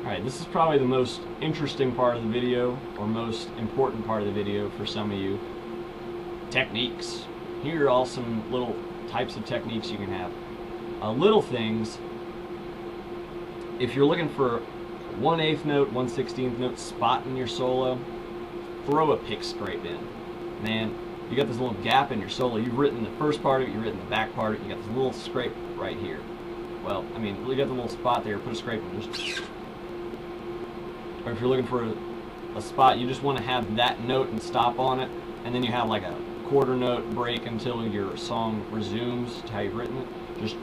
Alright, this is probably the most interesting part of the video, or most important part of the video for some of you. Techniques. Here are all some little types of techniques you can have. Little things, if you're looking for 1/8 note, 1/16 note spot in your solo, throw a pick scrape in. Man, you got this little gap in your solo. You've written the first part of it, you've written the back part of it, you got this little scrape right here. Well, I mean, you got the little spot there, put a scrape in, just... Or if you're looking for a spot, you just want to have that note and stop on it, and then you have like a quarter note break until your song resumes to how you've written it. Just...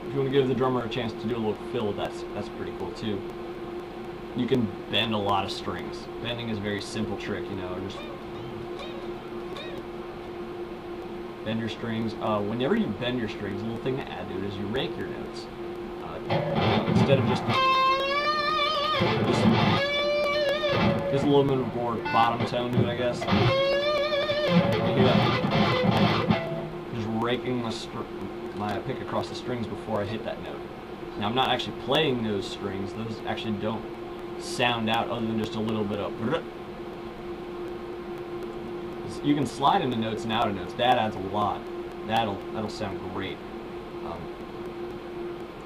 If you want to give the drummer a chance to do a little fill, that's pretty cool too. You can bend a lot of strings. Bending is a very simple trick, you know, just bend your strings. Whenever you bend your strings, a little thing to add to it is you rake your notes. Instead of just a little bit of more bottom tone to it, I guess. You hear that? Just raking my pick across the strings before I hit that note. Now I'm not actually playing those strings; those actually don't sound out other than just a little bit of. You can slide into notes and out of notes. That adds a lot. That'll sound great.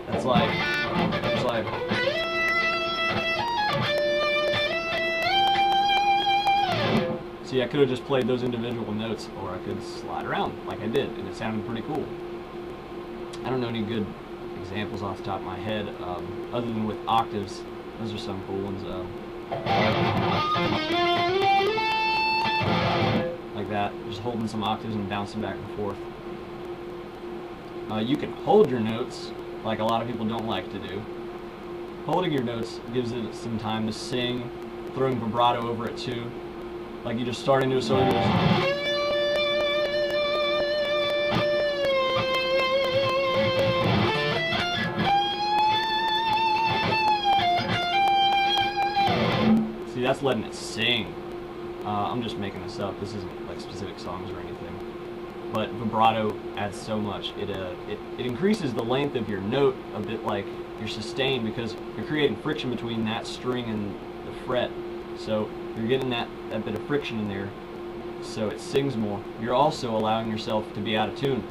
It's like. See, I could have just played those individual notes, or I could slide around like I did, and it sounded pretty cool. I don't know any good examples off the top of my head, other than with octaves. Those are some cool ones. Like that, just holding some octaves and bouncing back and forth. You can hold your notes, like a lot of people don't like to do. Holding your notes gives it some time to sing, throwing vibrato over it too. Like you just start into a solo. See, that's letting it sing. I'm just making this up. This isn't like specific songs or anything. But vibrato adds so much. It increases the length of your note a bit, like your sustain, because you're creating friction between that string and the fret. So you're getting that bit of friction in there, so it sings more. You're also allowing yourself to be out of tune.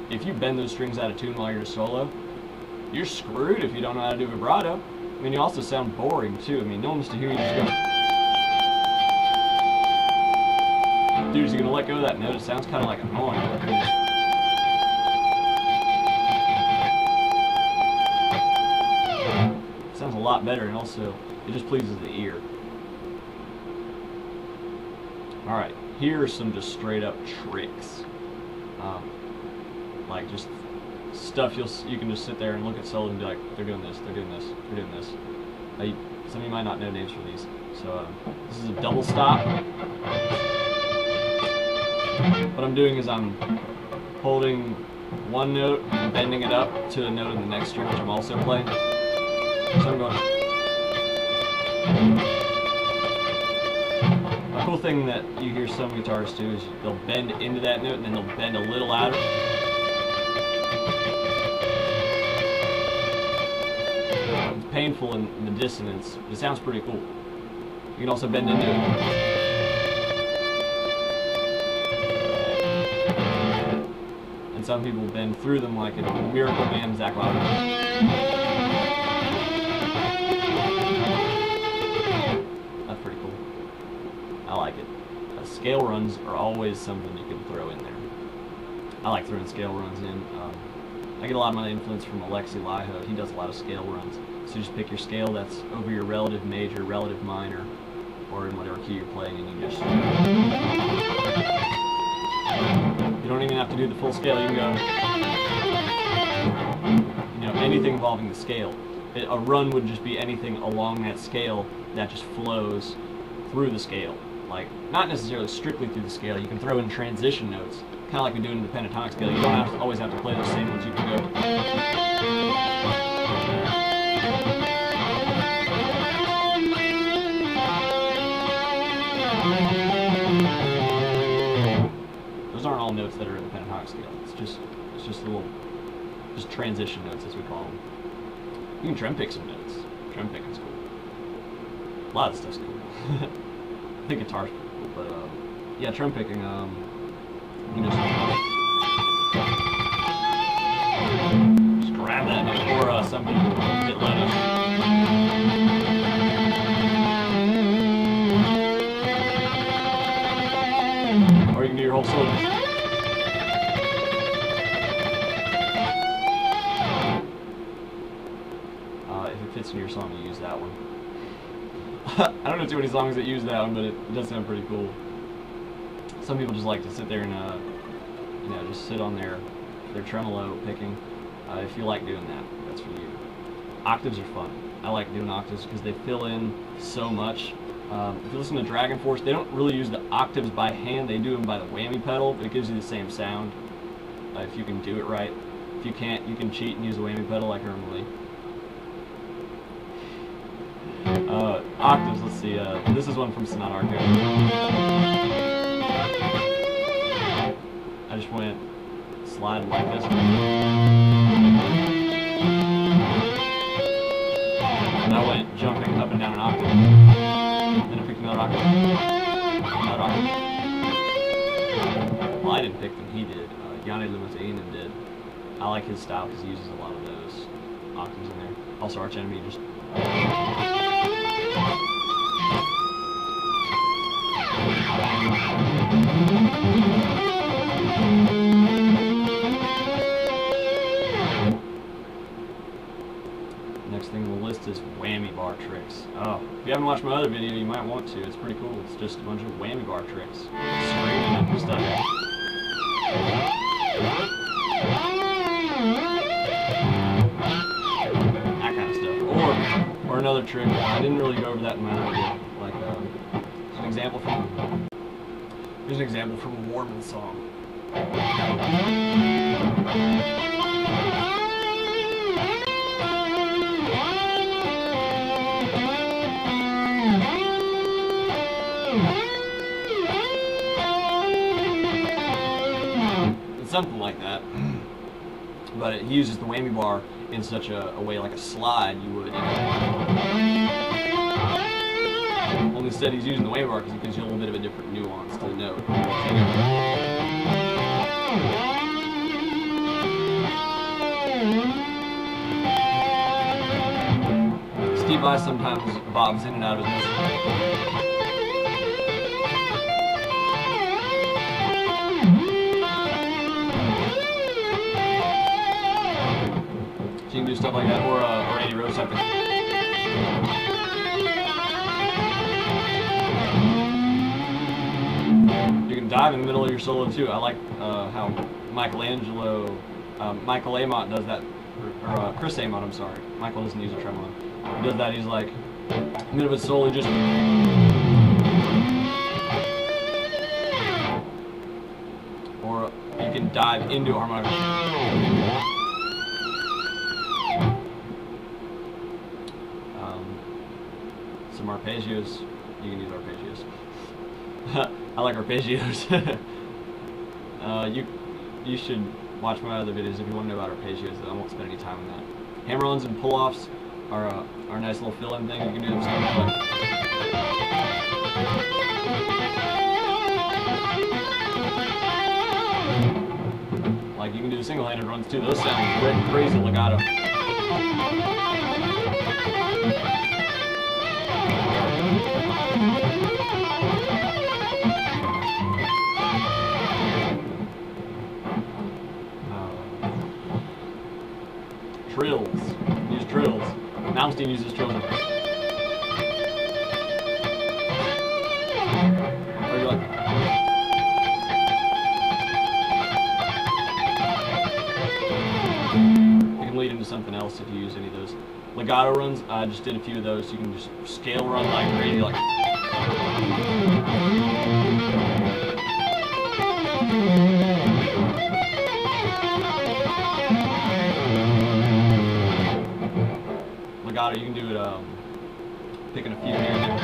If you bend those strings out of tune while you're a solo, you're screwed if you don't know how to do vibrato. I mean, you also sound boring too. I mean, no one wants to hear you just go. Dude, is he gonna let go of that note? It sounds kind of like annoying. It sounds a lot better, and also it just pleases the ear. Alright, here are some just straight up tricks. Like just stuff you can just sit there and look at solos and be like, they're doing this, they're doing this, they're doing this. Some of you might not know names for these. So this is a double stop. What I'm doing is I'm holding one note and bending it up to a note in the next string, which I'm also playing. So I'm going. A cool thing that you hear some guitarists do is they'll bend into that note and then they'll bend a little out of it. It's painful in the dissonance, but it sounds pretty cool. You can also bend into it. And some people bend through them like in Miracle Man, Zach Lauder. That's pretty cool. I like it. Scale runs are always something you can throw in there. I like throwing scale runs in. I get a lot of my influence from Alexi Laiho. He does a lot of scale runs. So you just pick your scale that's over your relative major, relative minor, or in whatever key you're playing, and you just... You don't even have to do the full scale. You can go... You know, anything involving the scale. A run would just be anything along that scale that just flows through the scale. Like, not necessarily strictly through the scale. You can throw in transition notes, kind of like we do in the pentatonic scale. You don't always have to play those same ones. You can go. Those aren't all notes that are in the pentatonic scale. It's just transition notes, as we call them. You can trem pick some notes. Trem picking's cool. A lot of stuff's cool. I think guitar's cool, but yeah, trem picking. You can just grab that, or some people hit letters. Or you can do your whole solo. If it fits in your song, you use that one. I don't know too many songs that use that one, but it does sound pretty cool. Some people just like to sit there and you know, just sit on their tremolo picking. If you like doing that, that's for you. Octaves are fun. I like doing octaves because they fill in so much. If you listen to Dragon Force, they don't really use the octaves by hand. They do them by the whammy pedal, but it gives you the same sound if you can do it right. If you can't, you can cheat and use the whammy pedal like Armand. Octaves, let's see, this is one from Sonata Arco. I just went slide like this. And I went jumping up and down an octave. Then I picked another octave. Another octave. Well, I didn't pick them, he did. Yanni Limousin did. I like his style because he uses a lot of those octaves in there. Also, Arch Enemy just... Next thing on the list is whammy bar tricks. Oh, if you haven't watched my other video, you might want to. It's pretty cool. It's just a bunch of whammy bar tricks. Screaming and stuff. That kind of stuff. Or another trick. I didn't really go over that in my other video. Like, here's an example from a Warman song. It's something like that, but he uses the whammy bar in such a way like a slide you would. Only instead he's using the whammy bar because it gives you a little bit of a different nuance to the note. Steve Vai sometimes bobs in and out of his notes. So you can do stuff like that, or Randy Rhoads type thing. You can dive in the middle of your solo too. I like how Michael Amott does that, or Chris Amott, I'm sorry. Michael doesn't use a tremolo. He does that, he's like, in the middle of his solo, just... Or you can dive into harmonic. Some arpeggios. You can use arpeggios. I like arpeggios. You should watch my other videos if you want to know about arpeggios. I won't spend any time on that. Hammer-ons and pull-offs are a nice little fill-in thing. You can do them stuff like you can do the single-handed runs too. Those sound crazy legato. Trills. Use trills. Malmsteen uses trills. Or you like... You can lead into something else if you use any of those. Legato runs, I just did a few of those. You can just scale run like crazy, like... Legato, you can do it, picking a few here and there.